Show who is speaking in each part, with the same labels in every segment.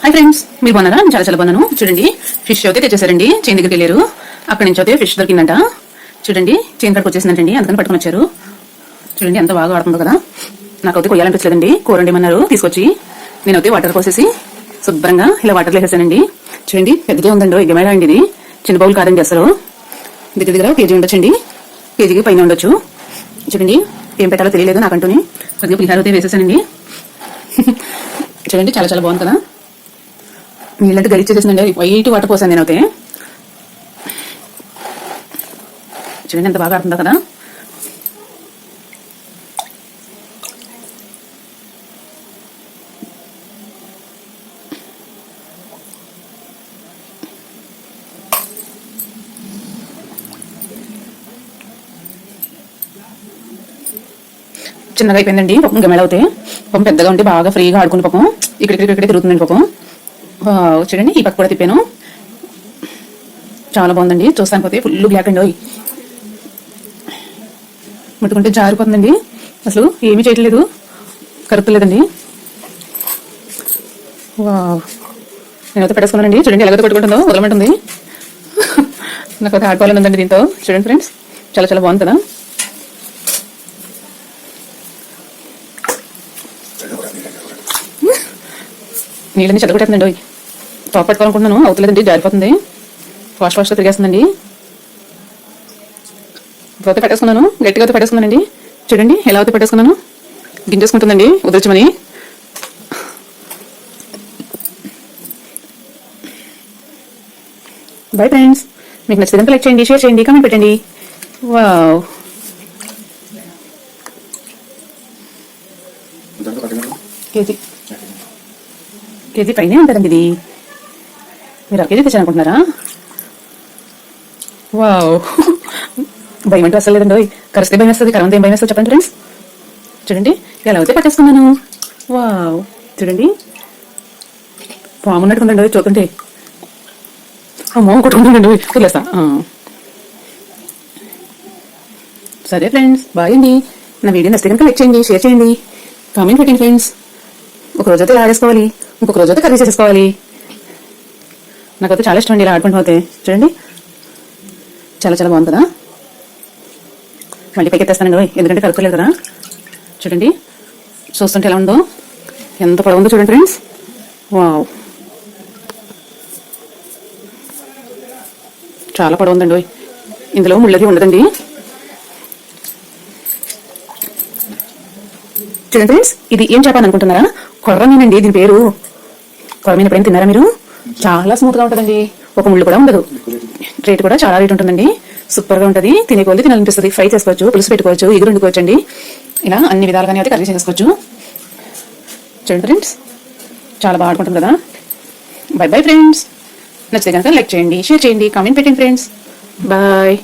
Speaker 1: Hi friends, మీరు బాగున్నారా? చాలా చాలా బాగున్నాను. చూడండి, ఫిష్ అయితే తెచ్చేసారండి. చేను దగ్గరికి వెళ్ళారు. అక్కడి నుంచి అయితే ఫిష్ దొరికిందంట. చూడండి, చేను కాడికి వచ్చేసిందంటండి. అందుకని పట్టుకుని వచ్చారు. చూడండి ఎంత బాగా ఆడుతుందో కదా. నాకైతే కొయ్యాలనిపించలేదండి. కూర వండేమన్నారు తీసుకొచ్చి. నేనైతే వాటర్ పోసేసి శుభ్రంగా ఇలా వాటర్లో వేసేసానండి. చూడండి, పెద్దగా ఉందండి. గమేళ అండి ఇది. చిన్న బౌల్ కాదండి అసలు. దగ్గర దగ్గర కేజీ ఉండొచ్చండి. కేజీకి పైన ఉండొచ్చు. చూడండి, ఏం పెట్టాలో తెలియలేదు నాకంటూని. కొద్దిగా పులిహార అయితే వేసేసానండి. చూడండి, చాలా చాలా బాగుంది కదా. నీళ్ళంటే గరిచేసేసిందండి. వైట్ వాటర్ పోసాను నేనైతే. చూడండి ఎంత బాగా ఆడుతుందో కదా. చిన్నగా అయిపోయిందండి పక్కన గమేళ. పాపం పెద్దగా ఉంటే బాగా ఫ్రీగా ఆడుకుని పాపం ఇక్కడికి తిరుగుతుందండి పాపం. చూడండి, ఈ పక్క కూడా తిప్పాను. చాలా బాగుందండి. చూస్తాను పోతే ఫుల్ బ్లాక్ అండి. ముట్టుకుంటే జారిపోతుందండి. అసలు ఏమీ చేయట్లేదు, కరుపులేదండి. నేనైతే పెట్టేసుకున్నానండి. చూడండి ఎలాగైతే కొట్టుకుంటుందో, వదలమంటుంది. నాకైతే ఆడుకోవాలని ఉందండి దీంతో. చూడండి ఫ్రెండ్స్, చాలా చాలా బాగుంది కదా. నీళ్ళని చదువుకుంటుందండి. టాప్ పట్టుకోవాలనుకుంటున్నాను, అవుతలేదండి, జారిపోతుంది. ఫాస్ట్గా తిరిగేస్తుందండి. ఇప్పుడైతే పెట్టేసుకున్నాను, గట్టిగా అయితే పెట్టేసుకున్నానండి. చూడండి ఎలా అయితే పెట్టేసుకున్నాను. గింజేసుకుంటుందండి వదిలించమని. బై ఫ్రెండ్స్, మీకు నచ్చితే లైక్ చేయండి, షేర్ చేయండి, కామెంట్ పెట్టండి. వావ్, కేజీ పైనే ఉంటుందండి ఇది. మీరు కేజీ తెచ్చారనుకుంటున్నారా? వావ్, భయం అంటూ అసలు లేదండి. కరిస్తే భయం వేస్తుంది, కరవంత ఏం భయం వేస్తుంది చెప్పండి ఫ్రెండ్స్. చూడండి ఎలా అయితే పట్టేసుకున్నాను. వావ్, చూడండి పాము ఉన్నట్టుకుందండి చూస్తుంటే. అమ్మో కొట్టుకుంటుందండి, వదిలేస్తా. సరే ఫ్రెండ్స్, బాయ్ అండి. నా వీడియో నచ్చితే కనుక లైక్ చేయండి, షేర్ చేయండి, కామెంట్ పెట్టండి ఫ్రెండ్స్. ఒక రోజైతే ఇలా ఆడేసుకోవాలి, ఇంకొక రోజైతే కర్రీ చేసేసుకోవాలి. నాకైతే చాలా ఇష్టం అండి ఇలా ఆడుకుంటూ పోతే. చూడండి చాలా చాలా బాగుంది కదా. మళ్ళీ పైకి ఎత్తేస్తానండి, ఎందుకంటే కలుపుకోలేదు కదా. చూడండి చూస్తుంటే ఎలా ఉందో, ఎంత పొడవు ఉందో చూడండి ఫ్రెండ్స్. వావ్, చాలా పొడవు ఉందండి. ఇందులో ముళ్ళది ఉండదండి. చూడండి ఫ్రెండ్స్, ఇది ఏం చేప అని అనుకుంటున్నారా? కొర్రమీనండి దీని పేరు. కొర్రమీన ఎప్పుడైనా తిన్నారా మీరు? చాలా స్మూత్ గా ఉంటుందండి, ఒక ముళ్ళు కూడా ఉండదు. రేట్ కూడా చాలా రేట్ ఉంటుందండి. సూపర్ గా ఉంటుంది. తినే కొద్ది తినాలనిపిస్తుంది. ఫ్రై చేసుకోవచ్చు, పులుసు పెట్టుకోవచ్చు, ఎగురు వండుకోవచ్చు అండి. ఇలా అన్ని విధాలుగానే అయితే కర్రీ చేసుకోవచ్చు. చూడండి ఫ్రెండ్స్, చాలా బాగా ఆడుకుంటుంది కదా. By bye friends. నచ్చితే కనుక లైక్ చేయండి, షేర్ చేయండి, కామెంట్ పెట్టండి ఫ్రెండ్స్. బాయ్.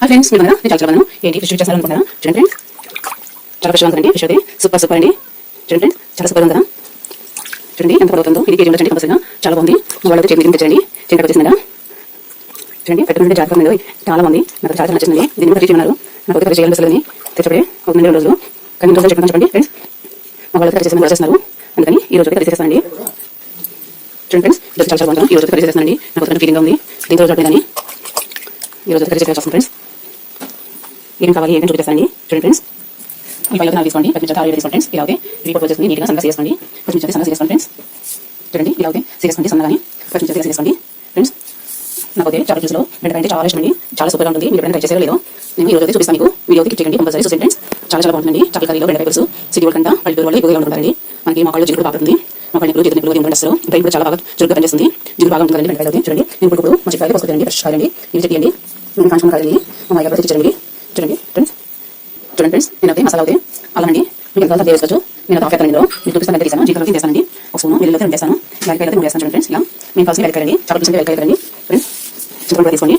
Speaker 1: ఫ్రెండ్స్, మీరు నేను చాలా బాగున్నాను. ఏంటి ఫిష్ చేస్తారు అనుకుంటున్నా? చూడండి ఫ్రెండ్స్, చాలా ఫ్రెష్గా ఉందండి ఫిష్ అయితే. సూపర్ సూపర్ అండి. చూడండి ఫ్రెండ్స్, చాలా సూపర్ ఉంది కదా. చూడండి ఎంత పడుతుందో. ఇది కేజీ ఉండొచ్చండి కంపల్సరీగా. చాలా బాగుంది. వాళ్ళైతే చేతి తెచ్చండి, చేతికి వచ్చేసిందా. చూడండి పెట్టుకుంటే జాగ్రత్త ఉంది. చాలా బాగుంది, నాకు చాలా నచ్చింది. దీన్ని కూడా తెచ్చి ఉన్నారు. నాకు కర్రీ చేయాలని తెచ్చడే అవుతుంది 2 రోజులు. కానీ 2 రోజులు చెప్పండి చెప్పండి ఫ్రెండ్స్. మా వాళ్ళు కర్రీ చేస్తున్నారు, అందుకని ఈ రోజు కర్రీ చేస్తానండి. చూడండి ఫ్రెండ్స్, చాలా చాలా బాగుంది. ఈ రోజు కర్రీ చేస్తానండి. నాకు ఫీలింగ్ ఉంది. దీని రోజు కానీ ఈ రోజు కర్రీ చేస్తాను ఫ్రెండ్స్. ఏం కావాలి ఏంటని చూపిస్తానండి. చూడండి ఫ్రెండ్స్, ఈ పైలో 4 తీసుకోండి. పచ్చిమిర్చి 6 తీసుకోండి ఫ్రెండ్స్. ఇలా అయితే ఇవి పొట్టు వచ్చేసి నీట్గా సన్నగా చేసుకోండి. పచ్చిమిర్చి సన్నగా చేసుకోండి ఫ్రెండ్స్. చూడండి ఇలా అయితే చేసుకోండి సన్నగాని. పచ్చిమిర్చి చేసుకోండి ఫ్రెండ్స్. నాకైతే చాలా జ్యూస్లో బెండకాయ అంటే చాలా ఇష్టం అండి. చాలా సూపర్గా ఉంటుంది. మీరు ఎప్పుడైనా ట్రై చేసేదో లేదో నేను ఈ రోజు అయితే చూపిస్తాను మీకు. వీడియో క్లిక్ చేయండి కంపల్సరీ. చూడండి ఫ్రెండ్స్, చాలా చాలా బాగుంటుంది. చేపల కర్రీలో బెండకాయ పులుసు సిటీ కంట పల్లెటూరు వాళ్ళు ఎక్కువగా ఉంటుందండి. మనకి మొక్కలు జిగురు బాగుంటుంది. మొక్కలు నిప్పులు చేతి నిప్పులు ఉంటుంది. అసలు బ్రెయిన్ కూడా చాలా బాగా చురుగ్గా పనిచేస్తుంది. జిగురు బాగా ఉంటుందండి బెండకాయ అయితే. చూడండి నేను ఇప్పుడు మా చిట్కాయలు పోసుకుంటానండి. ఫ్రెష్ కాదండి, ఇవి చెయ్యండి. నేను కాంచుకున్న కాదండి, మా అమ్మాయి గారు తెచ్చారండి. చూడండి ఫ్రెండ్స్, చూడండి ఫ్రెండ్స్, నేనైతే మసాలా అయితే అల్లం అండి. మీకు ఎంత వేసుకోవచ్చు. నేను ఆఫ్ ఎత్తాను. ఇందులో మీకు చూపిస్తాను. ఎంత తీసాను జీలకర్ర వేస్తానండి. ఒక స్పూన్ వెల్లుల్లి అయితే 2 వేస్తాను. యాలక్కాయలు అయితే 3 వేస్తాను. చూడండి ఫ్రెండ్స్, ఇలా మేము కావాల్సిన వెలకాయలండి, చాప పులుసు వెలకాయలండి ఫ్రెండ్స్. చింతపండు తీసుకోండి.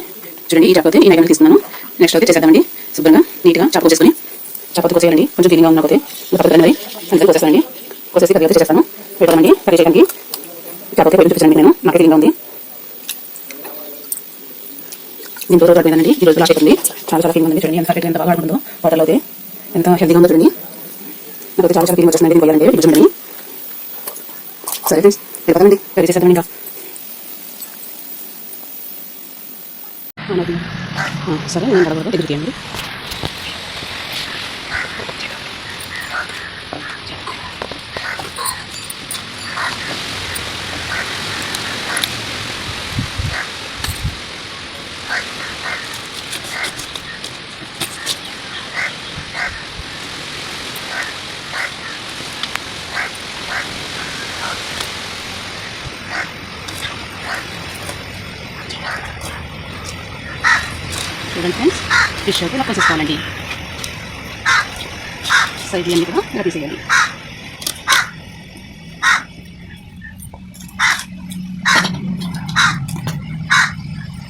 Speaker 1: చూడండి, ఈ చాపతి ఈ నైవేద్యం తీసుకున్నాను. నెక్స్ట్ అయితే చేసేద్దామండి. శుభ్రంగా నీట్గా చాప కోసేసుకొని చాపతి కోసేయాలండి. కొంచెం క్లీన్గా ఉన్నకపోతే పక్కన మరి అందుకని కోసేస్తానండి. కోసేసి కర్రీ అయితే చేసేస్తాను. పెడతామండి కర్రీ చేయడానికి. చాపతి పొయ్యి చూపించండి నేను, నాకు క్లీన్గా ఉంది. దీంతో రోజు ఆడిపోయిందండి. ఈ రోజు లాస్ట్ అయిపోయింది. చాలా క్లీన్గా ఉంది. చూడండి ఎంత పర్ఫెక్ట్గా ఎంత బాగా ఆడుకుందో వాటర్లో అయితే ఎంత హెల్తీగా ఉందో చూడండి. నాకైతే చాలా క్లీన్గా వచ్చేసింది. దీన్ని పోయాలంటే చూడండి. సరే ఫ్రెండ్స్, వెళ్ళిపోతామండి కర్రీ చేసేద్దాం. ఇంకా సరే నేను గడవడం ఎదురు తీయండి. చూడండి ఫ్రెండ్స్, ఫిష్ అయితే ఇలా కోసేసుకోవాలండి. సైడ్ అన్ని కూడా ఇలా తీసేయాలి.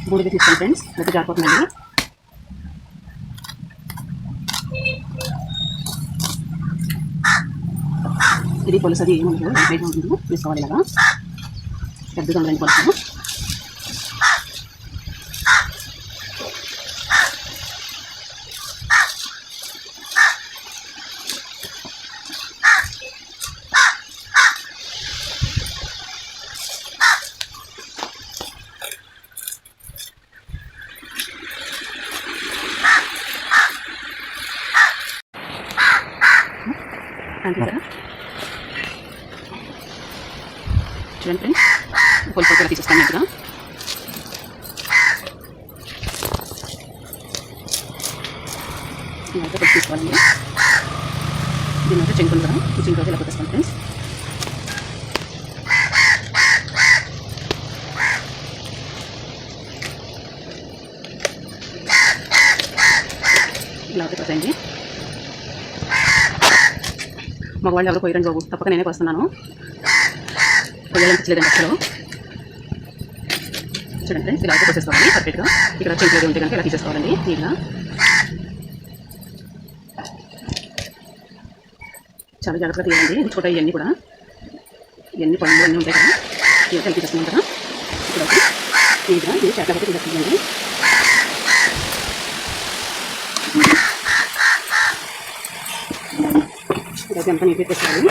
Speaker 1: బూడిద తీసుకోండి ఫ్రెండ్స్, లేకపోతే జారిపోతుందండి. ఇది పులుసు అది ఏముంటుందో బయట ఉంటుందో తీసుకోవాలి. ఇలాగా పెద్దగా ఉందండి పులుసు. చూడండి ఫ్రెండ్స్, పులుసు కూడా తీసేస్తాను నీట్గా. ఇలాగే పులుసు తీసుకోవాలండి. దీని అయితే చెంకులు కదా, ఈ చెంకు అయితే ఇలా పెట్టేస్తాను ఫ్రెండ్స్. ఇలా అయితే పెట్టండి. మగవాళ్ళు ఎవరు పోయిరండి బాబు, తప్పక నేనే వస్తున్నాను. పొయ్యాలనిపించలేదండి అసలు. చూడండి ఫ్రెండ్స్, ఇలా అయితే పోసేసుకోవాలి పర్ఫెక్ట్గా. ఇక్కడ చెంకులు ఉంటే కనుక ఇలా తీసేసుకోవాలండి నీట్గా. చాలా జాగ్రత్తగా తీయాలండి, ఉంచుకుంటాయి ఇవన్నీ కూడా. ఇవన్నీ పళ్ళు అన్నీ ఉంటాయి కదా, ఇవన్నీ తీసేస్తున్నాం కదా. ఇక్కడ నీట్గా ఇది చేతల పట్టి తీసేస్తుందండి. ఇదైతే అంతా నీట్గా తీసుకోవాలి.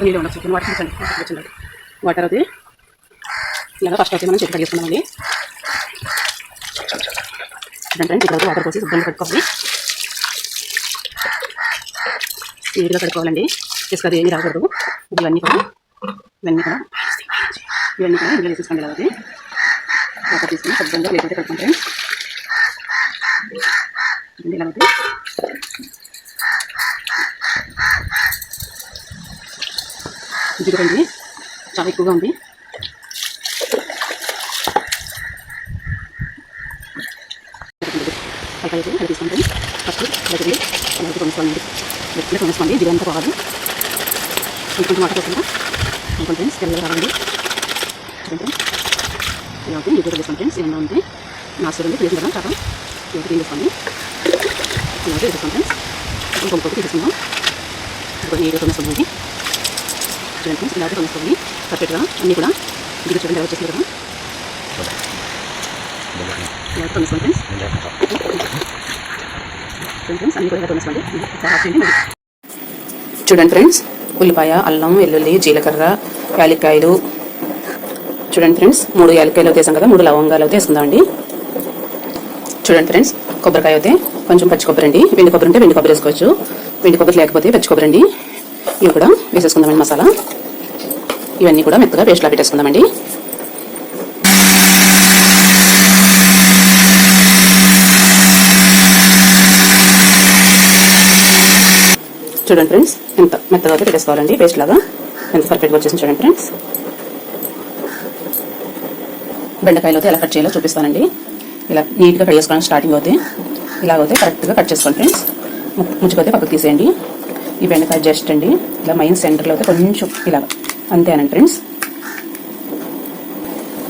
Speaker 1: నీళ్ళు ఉండొచ్చు, వాటర్ వాటర్ అది ఇలాగా ఫస్ట్ అయితే మనం చేతి కడిగేసుకున్నామండి. దాంట్లో ఇక్కడ వాటర్ పోసి శుభ్రంగా కట్టుకోవాలి. నీట్గా కడుక్కోవాలండి. ఇసుక అది ఏమి రాకూడదు. ఇవన్నీ కూడా ఇందులో తీసుకోండి. ఇలాగే వాటర్ తీసుకుని శుభ్రంగా లేకపోతే కట్టుకుంటే ఇలాగే జిగురండి చాలా ఎక్కువగా ఉంది. పైకి అలా తీసుకుంటే ఫస్ట్ దగ్గర అలాగే కొనుక్కోండి. ఎట్లా కొనుక్కోండి, జిగురంతా పోవాలి. ఇంకొంచెం వాటర్ పోకుండా ఇంకొంచెం తెల్లగా రావాలి. చూడండి ఇలాగే జిగురు తీసుకోండి ఫ్రెండ్స్. ఏమన్నా ఉంటే నా చూడండి తెలియదు కదా, చాలా ఇలాగే తీసుకోండి. ఇలాగే తీసుకోండి ఫ్రెండ్స్. ఇంకొకటి తీసుకుందాం. ఇంకొక నీరు కొనుక్కోండి. చూడండి ఫ్రెండ్స్, ఇలాగే కొనుక్కోండి పర్ఫెక్ట్గా. అన్నీ కూడా జిగురు చూడండి ఎలా వచ్చేసింది కదా. ఇలా కొనుక్కోండి ఫ్రెండ్స్. ఫ్రెండ్స్ అన్ని కూడా కొనుక్కోండి. చూడండి ఫ్రెండ్స్, ఉల్లిపాయ, అల్లం, వెల్లుల్లి, జీలకర్ర, యాలక్కాయలు. చూడండి ఫ్రెండ్స్, 3 యాలక్కాయలు వేసాం కదా, 3 లవంగాలు అయితే వేసుకుందామండి. చూడండి ఫ్రెండ్స్, కొబ్బరికాయ అయితే కొంచెం పచ్చి కొబ్బరి అండి. వెండి కొబ్బరి ఉంటే వెండి కొబ్బరి వేసుకోవచ్చు. వెండి కొబ్బరి లేకపోతే పచ్చి కొబ్బరి అండి. ఇవి కూడా వేసేసుకుందామండి మసాలా. ఇవన్నీ కూడా మెత్తగా పేస్ట్లా పెట్టేసుకుందామండి. చూడండి ఫ్రెండ్స్, ఎంత మెత్తగా అయితే పెట్టేసుకోవాలండి పేస్ట్ లాగా. ఎంత పర్ఫెక్ట్గా వచ్చేసింది చూడండి ఫ్రెండ్స్. బెండకాయలు అయితే ఎలా కట్ చేయాలో చూపిస్తానండి. ఇలా నీట్గా కట్ చేసుకోవడానికి స్టార్టింగ్ అవుతాయి. ఇలాగైతే కరెక్ట్గా కట్ చేసుకోండి ఫ్రెండ్స్. ముచ్చుకొస్తే పక్కకు తీసేయండి. ఈ బెండకాయ జస్ట్ అండి ఇలా మైన్ సెంటర్లో అయితే కొంచెం ఇలా అంతేనండి ఫ్రెండ్స్.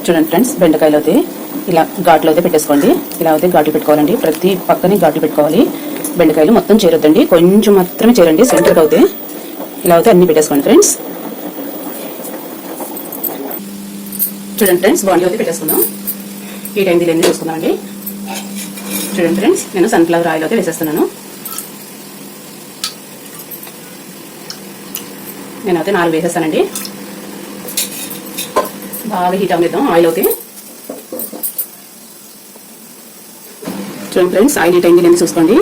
Speaker 1: చూడండి ఫ్రెండ్స్, బెండకాయలు అయితే ఇలా ఘాట్లు అయితే పెట్టేసుకోండి. ఇలా అయితే ఘాట్లు పెట్టుకోవాలండి, ప్రతి పక్కని ఘాట్లు పెట్టుకోవాలి. బెండకాయలు మొత్తం చేరొద్దండి, కొంచెం మాత్రమే చేరండి సెంటర్కి అయితే. ఇలా అయితే అన్ని పెట్టేసుకోండి ఫ్రెండ్స్. చూడండి ఫ్రెండ్స్, బాండీ అయితే పెట్టేసుకుందాం. ఈ టైం దీని చూసుకుందామండి. చూడండి ఫ్రెండ్స్, నేను సన్ఫ్లవర్ ఆయిల్ అయితే వేసేస్తున్నాను. నేనైతే 4 వేసేస్తానండి. బాగా హీట్ అవనిద్దాం ఆయిల్ అయితే. చూడండి ఫ్రెండ్స్, ఆయిల్ హీట్ అయింది నేను చూసుకోండి.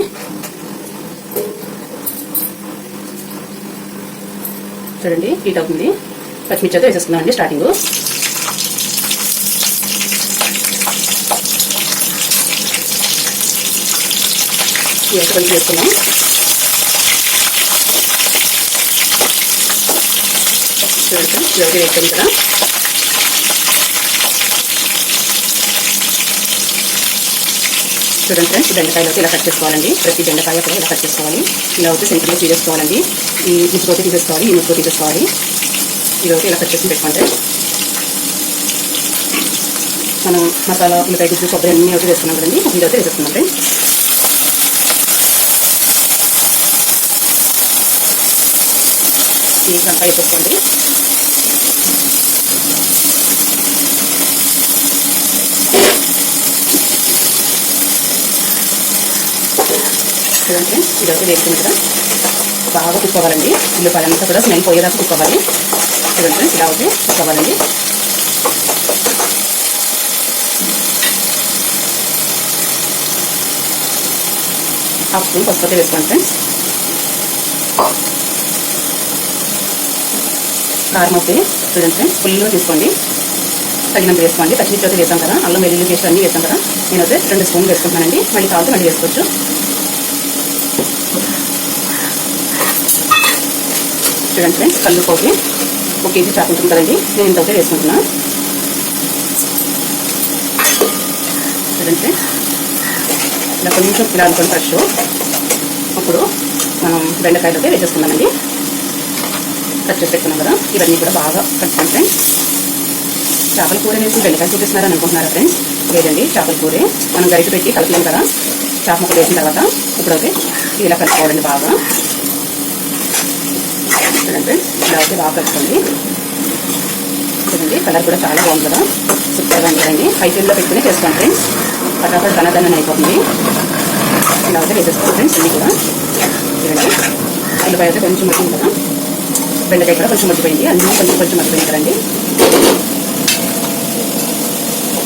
Speaker 1: చూడండి హీట్ అవుతుంది. పచ్చిమిర్చి అయితే వేసేసుకుందాం అండి స్టార్టింగ్. ఇవైతే కొంచెం వేసుకున్నాం. చూడండి ఇవైతే వేసుకుంది కదా. చూడండి ఫ్రెండ్స్, బెండకాయలు అయితే ఇలా కట్ చేసుకోవాలండి. ప్రతి బెండకాయ కూడా ఇలా కట్ చేసుకోవాలి. ఇలా అయితే సెంటర్లో తీసేసుకోవాలండి. ఈ ముచ్చుతో తీసేసుకోవాలి, ఈ ముచ్చుతో తీసేసుకోవాలి. ఇదైతే ఇలా కట్ చేసి పెట్టుకుంటే మనం మసాలా, ఉల్లిపాయ గుజ్జు, కొబ్బరి అన్నీ అయితే వేసుకున్నాం కదండి. ఇదైతే వేసేస్తున్నాం ఫ్రెండ్స్. ఇదంతా వేసేసుకోండి. చూడండి ఫ్రెండ్స్, ఇదైతే వేసుకుని కదా బాగా కుక్కోవాలండి. ఉల్లిపాయలంతా కూడా స్మెల్ పోయేదాకా కుక్కోవాలి. చూడండి ఫ్రెండ్స్, ఇలా అయితే కుక్కోవాలండి. హాఫ్ స్పూన్ పసుపు అయితే వేసుకోండి ఫ్రెండ్స్. కారం అయితే చూడండి ఫ్రెండ్స్, ఫుల్గా తీసుకోండి, తగినంత వేసుకోండి. పచ్చిమిర్చి అయితే వేసాం కదా, అల్లం వెల్లుల్లి పేస్ట్ అన్నీ వేసాం కదా. నేనైతే 2 స్పూన్లు వేసుకుంటానండి. మళ్ళీ కావాలంటే మళ్ళీ వేసుకోవచ్చు. చూడండి ఫ్రెండ్స్, కల్లుకోకి 1 కేజీ చాకు ఉంటుంది కదండి, నేను ఇంత అయితే వేసుకుంటున్నాను. చూడండి ఫ్రెండ్స్, ఇలా కొంచెం ఇలా అనుకోండి ఫ్రెష్. అప్పుడు మనం బెండకాయలు అయితే వేసేసుకున్నామండి. కట్ చేసి పెట్టుకున్నాం కదా, ఇవన్నీ కూడా బాగా కట్టుకోండి ఫ్రెండ్స్. చేపల కూర వేసి బెండకాయ చూపిస్తున్నారని అనుకుంటున్నారా ఫ్రెండ్స్? లేదండి, చేపల కూరే మనం గరిట పెట్టి కలుపులేం కదా. చేప ముక్కలు వేసిన తర్వాత ఇప్పుడైతే ఇలా కలుపుకోవాలండి బాగా. చూడండి ఫ్రెండ్స్, ఇలా అయితే బాగా కలుపుకోండి. చూడండి కలర్ కూడా చాలా బాగుంది కదా, సూపర్గా ఉంటుందండి. హై ఫ్లేమ్లో పెట్టుకుని చేసుకోండి ఫ్రెండ్స్, పటాపట్ దనదన అయిపోతుంది. ఇలా అయితే వేసేసుకోండి ఫ్రెండ్స్ ఇవి కూడా. చూడండి ఉల్లిపాయ అయితే కొంచెం మగ్గింది కదా, బెండకాయ కూడా కొంచెం మగ్గిపోయింది, అన్నీ కొంచెం మగ్గిపోయింది కదండి.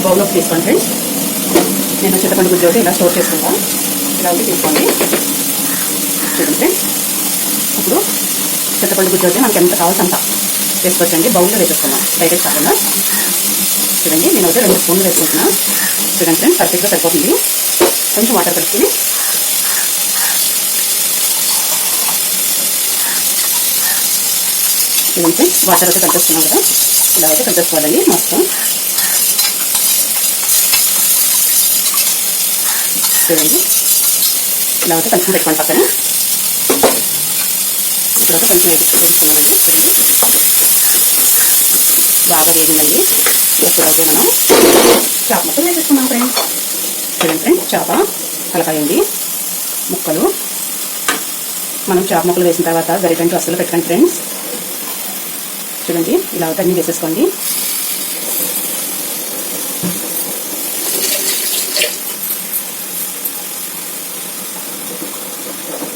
Speaker 1: బౌల్లోకి తీసుకోండి ఫ్రెండ్స్. నేను చింతపండు గుజ్జు అయితే ఇలా స్టోర్ చేసుకుంటాను. ఇలా అయితే తీసుకోండి. చూడండి ఫ్రెండ్స్, ఇప్పుడు చింతపండు గుజ్జు అయితే మనకి ఎంత కావాల్సి అంత వేసుకోవచ్చండి. బౌల్లో వేసేసుకున్నాం డైరెక్ట్ కాకుండా. చూడండి నేను అయితే 2 స్పూన్లు వేసుకుంటున్నాను. చూడండి ఫ్రెండ్స్, పర్ఫెక్ట్గా సరిపోతుంది. కొంచెం వాటర్ కలుపుకొని చూడండి ఫ్రెండ్స్, వాటర్ అయితే కలిపేస్తున్నాం కదా, ఇలా అయితే కలిపేసుకోవాలండి మొత్తం. చూడండి ఇలా అయితే కలిపి పెట్టుకోండి పక్కన. ఇలా అయితే కొంచెం వేసుకున్నామండి. బాగా వేగిందండి. ఇప్పుడైతే మనం చేప ముక్కలు వేసేసుకున్నాం ఫ్రెండ్స్. చూడండి ఫ్రెండ్స్, చేప కలపాయండి ముక్కలు. మనం చేప ముక్కలు వేసిన తర్వాత గరిటెంటూ అస్సలు పెట్టండి ఫ్రెండ్స్. చూడండి ఇలా అయితే అన్నీ వేసేసుకోండి.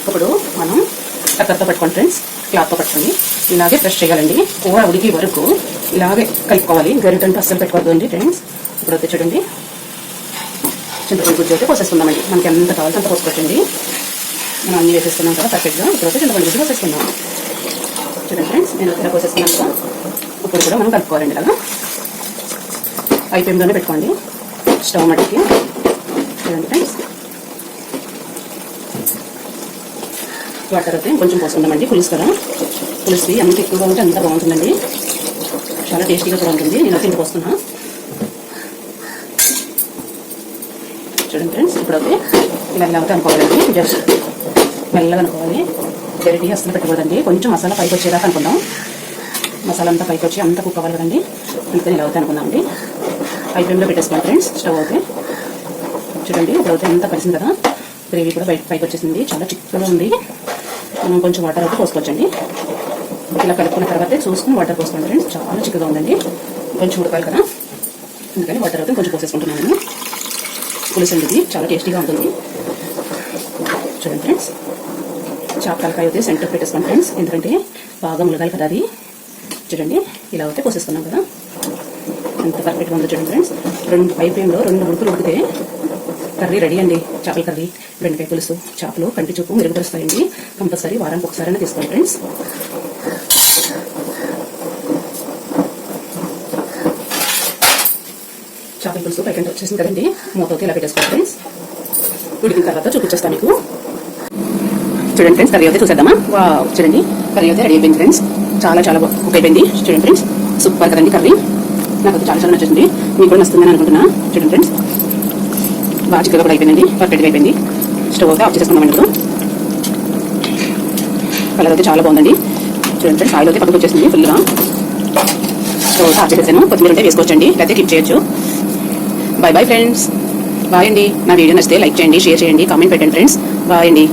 Speaker 1: ఇప్పుడు మనం కత్తెరతో పట్టుకోండి ఫ్రెండ్స్, క్లాత్తో పట్టుకోండి. ఇలాగే ఫ్రెష్ చేయాలండి. కూర ఉడికి వరకు ఇలాగే కలుపుకోవాలి, గరిటెంటూ అస్సలు పెట్టుకోవద్దండి ఫ్రెండ్స్. ఇప్పుడు అయితే చూడండి చింతపండు గుజ్జు అయితే పోసేసుకుందామండి. మనకి ఎంత కావాలంటే అంత పోసుకోవచ్చండి. మనం అన్నీ వేసేసుకున్నాం కదా పర్ఫెక్ట్గా. ఇప్పుడైతే చింతపండు గుజ్జు పోసేసుకుందాం. చూడండి ఫ్రెండ్స్, నేను ఇలా పోసేసుకున్నాను కదా. ఇప్పుడు కూడా మనం కలుపుకోవాలండి. ఇలాగా హై ఫ్లేమ్లోనే పెట్టుకోండి స్టవ్ మట్టికి. చూడండి ఫ్రెండ్స్, వాటర్ అయితే కొంచెం పోసుకుందామండి. పులుసు కదా, పులుసు ఎంత ఎక్కువగా ఉంటే అంత బాగుంటుందండి, చాలా టేస్టీగా కూడా ఉంటుంది. నేను అయితే ఇంటికి వస్తున్నా. చూడండి ఫ్రెండ్స్, ఇప్పుడైతే ఇలా అవుతా అనుకోవాలండి. జస్ట్ మెల్లగా అనుకోవాలి. గరిటి అసలు పెట్టకూడదండి. కొంచెం మసాలా పైకి వచ్చేదాకా అనుకుందాం. మసాలా అంతా పైకి వచ్చి అంతా కుక్ అవ్వాలి కదండి. అందుకని ఇలా అవుతా అనుకుందామండి. హై ఫ్లేమ్లో పెట్టేసుకోండి ఫ్రెండ్స్. స్టవ్ అవుతే చూడండి, ఇప్పుడు అయితే అంతా కలిసింది కదా. గ్రేవీ కూడా పైకి వచ్చేసింది. చాలా చిక్కగా ఉంది. మనం కొంచెం వాటర్ అయితే పోసుకోవచ్చండి. ఇలా కలుపుకున్న తర్వాత చూసుకుని వాటర్ పోసుకోండి ఫ్రెండ్స్. చాలా చిక్కగా ఉందండి. కొంచెం ఉడకాలి కదా, అందుకని వాటర్ అయితే కొంచెం పోసేసుకుంటున్నాను నేను. పులుసు అండి చాలా టేస్టీగా ఉంటుంది. చూడండి ఫ్రెండ్స్, చాప తలకాయ అయితే సెంటర్ పెట్టేసుకోండి ఫ్రెండ్స్. ఎందుకంటే బాగా ములగాలి కదా అది. చూడండి, ఇలా అయితే పోసేసుకున్నాం కదా. ఎంత పర్ఫెక్ట్గా ఉందో చూడండి ఫ్రెండ్స్. హై ఫ్లేమ్లో 2 ఉడుకులు ఉడికితే కర్రీ రెడీ అండి. చేపల కర్రీ, బెండకాయ పులుసు, చేపలు కంటి చూపు మెరుగుపరుస్తాయండి. కంపల్సరీ వారానికి ఒకసారైనా తీసుకోండి ఫ్రెండ్స్. చేపల పులుసు పైకంటే వచ్చేసింది కదండి. మూతతో ఇలా పెట్టేసుకోండి ఫ్రెండ్స్. ఉడికిన తర్వాత చూపించేస్తాను మీకు. చూడండి ఫ్రెండ్స్, కర్రీ అయితే చూసేద్దామా. చూడండి, కర్రీ అయితే రెడీ అయిపోయింది ఫ్రెండ్స్. చాలా చాలా కుక్ అయిపోయింది. చూడండి ఫ్రెండ్స్, సూపర్ కదండి కర్రీ. నాకు చాలా చాలా నచ్చేసింది. మీకు కూడా నచ్చుతుందని అనుకుంటున్నా. చూడండి ఫ్రెండ్స్, బాగా చిక్కగా కూడా అయిపోయిందండి. పర్ఫెక్ట్గా అయిపోయింది. స్టవ్ అయితే ఆఫ్ చేసుకున్నామండి. ఇప్పుడు కలర్ అయితే చాలా బాగుందండి. చూడండి ఫ్రెండ్స్, ఆయిల్ అయితే పక్కకు వచ్చేసింది ఫుల్గా. స్టవ్ అయితే ఆఫ్ చేసేసాను. కొత్తిమీర ఉంటే వేసుకోవచ్చండి, లేకపోతే కిప్ చేయొచ్చు. Bye bye friends. బాయ్ అండి. నా వీడియో నచ్చితే లైక్ చేయండి, షేర్ చేయండి, కామెంట్ పెట్టండి ఫ్రెండ్స్. బాయ్ అండి.